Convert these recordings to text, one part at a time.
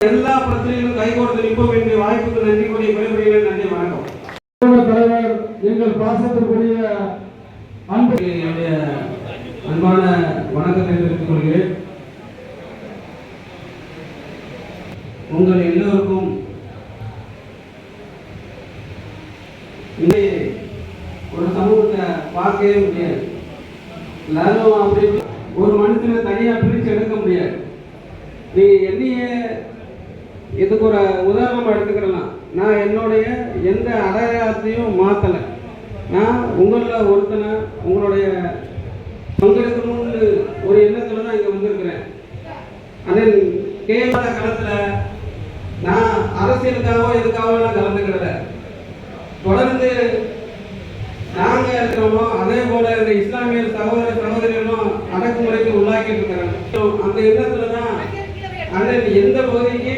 எல்லா பிரச்சனைகளும் கைகோர்த்து நிற்ப வேண்டிய வாய்ப்புக்கு நன்றி கூடிய விளைவுகளை நன்றி வணக்கம். தலைவர் எங்கள் பாசத்திற்குரிய என்னுடைய அன்பான வணக்கத்தை தெரிவித்துக் கொள்கிறேன். உங்கள் எல்லோருக்கும் ஒரு சமூகத்தை பார்க்கவே முடியாது. எல்லாரும் அப்படி ஒரு மனுஷனை தனியா பிரிச்சு எடுக்க முடியாது. நீ என்னைய இதுக்கு ஒரு உதாரணமா எடுத்துக்கிடலாம். நான் என்னுடைய எந்த அடையாளத்தையும் மாத்தலை. நான் உங்களில் ஒருத்தனை உங்களுடைய பங்கெடுக்கணும்னு ஒரு எண்ணத்துல தான் இங்க வந்திருக்கிறேன். அதன் கேவல களத்துல நான் அரசியலுக்காகவோ எதுக்காகவோ நான் கலந்துக்கிறத தொடர்ந்து நாங்க இருக்கிறோமோ அதே போல இந்த இஸ்லாமிய சகோதர சகோதரிகளும் அடக்குமுறைக்கு உள்ளாக்கிட்டு இருக்கிறாங்க. அந்த எண்ணத்துல தான் அண்ணன் எந்த பகுதிக்கு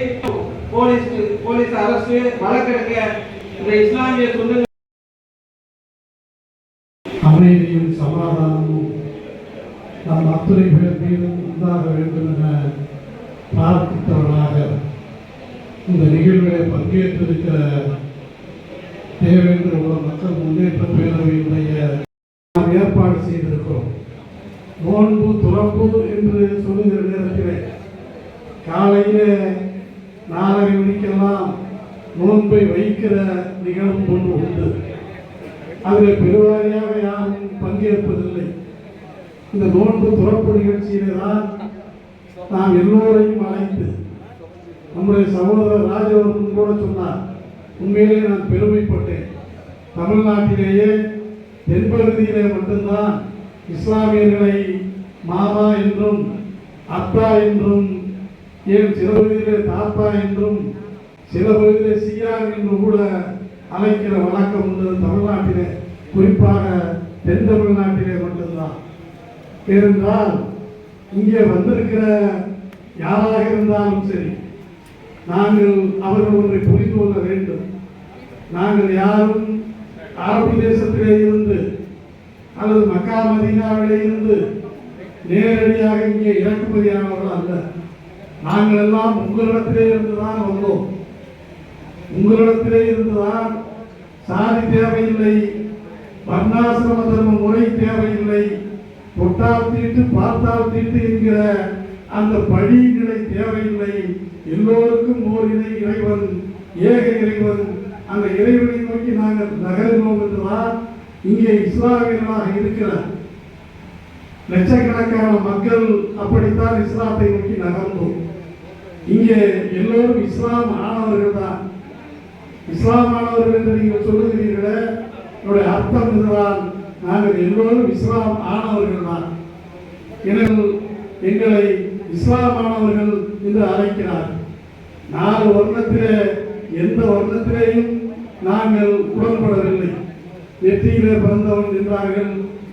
போலீஸ் அரசு வழக்கெடுக்க இந்த இஸ்லாமிய சொந்த அமைதியும் சமாதானமும் நம் அத்துறை பேர் மீதும் உண்டாக வேண்டும் என பிரார்த்தித்தவர்களாக இந்த நிகழ்விலே பங்கேற்றிருக்கிற தேவேந்திரகுல மக்கள் முன்னேற்ற பேரவையினுடைய நாம் ஏற்பாடு செய்திருக்கிறோம். நோன்பு துறப்பு என்று சொல்லுகிற நேரத்திலே காலையிலே 4:30 மணிக்கெல்லாம் நோன்பை வைக்கிற நிகழ்வு ஒன்று உண்டு. அதில் பெருவாரியாக யாரும் பங்கேற்பதில்லை. இந்த நோன்பு துறப்பு நிகழ்ச்சியிலே தான் நாம் எல்லோரையும் அழைத்து நம்முடைய சகோதரர் ராஜவர்மன் கூட சொன்னார். உண்மையிலே நான் பெருமைப்பட்டேன். தமிழ்நாட்டிலேயே தென்பகுதியிலே மட்டும்தான் இஸ்லாமியர்களை மாமா என்றும் அத்தா என்றும் ஏன் சில பகுதியிலே தாத்தா என்றும் சில பகுதியிலே சியார் என்றும் கூட அழைக்கிற வழக்கம் உண்டு. தமிழ்நாட்டிலே குறிப்பாக தென் தமிழ்நாட்டிலே மட்டும்தான். ஏனென்றால் இங்கே வந்திருக்கிற யாராக இருந்தாலும் சரி, நாங்கள் அவர்கள் ஒன்றை புரிந்து கொள்ள வேண்டும். நாங்கள் யாரும் அரபு தேசத்திலே இருந்து அல்லது மக்கா மதீனாவிலே இருந்து நேரடியாக இங்கே இறக்குமதியானவர்கள் அல்ல. நாங்கள் எல்லாம் உங்களிடத்திலே இருந்துதான் வந்தோம். உங்களிடத்திலே இருந்துதான் சாதி தேவையில்லை, வர்ணாசிரம தர்ம முறை தேவையில்லை, தொட்டால் தீட்டு பார்த்தால் தீட்டு என்கிற அந்த படிநிலை தேவையில்லை. எல்லோருக்கும் ஓர் இறைவன், ஏக இறைவன். அந்த இறைவனை நோக்கி நாங்கள் நகர்கிறோம் என்றுதான் இங்கே இஸ்லாமியர்களாக இருக்கிற லட்சக்கணக்கான மக்கள் அப்படித்தான் இஸ்லாத்தை நோக்கி நகர்ந்தோம். இங்கே எல்லோரும் இஸ்லாம் ஆனவர்கள் தான். இஸ்லாம் ஆனவர்கள் என்று நீங்கள் சொல்லுகிறீர்களே, என்னுடைய அர்த்தம் இதுதான். நாங்கள் எல்லோரும் இஸ்லாம் ஆனவர்கள் தான். எனவே எங்களை இஸ்லாமானவர்கள் என்று அழைக்கிறார். 4 வர்ணத்திலே எந்த வர்ணத்திலேயும் நாங்கள் உடன்படவில்லை. நெற்றியிலே பிறந்தவன் என்றார்கள்,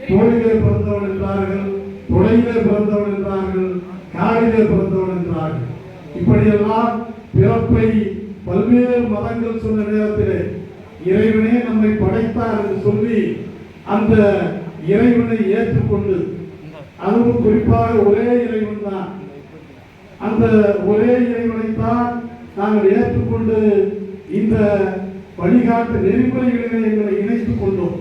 தோளிலே பிறந்தவன் என்றார்கள், தொடையிலே பிறந்தவன் என்றார்கள், காலிலே பிறந்தவன் என்றார்கள். இப்படியெல்லாம் பிறப்பை பல்வேறு மதங்கள் சொன்ன நேரத்திலே இறைவனே நம்மை படைத்தார் என்று சொல்லி அந்த இறைவனை ஏற்றுக்கொண்டு, அதுவும் குறிப்பாக ஒரே இறைவன் தான், அந்த ஒரே இறைவனைத்தான் நாங்கள் ஏற்றுக்கொண்டு இந்த வழிகாட்டு நெறிமுறைகளிலே எங்களை இணைத்துக் கொண்டோம்.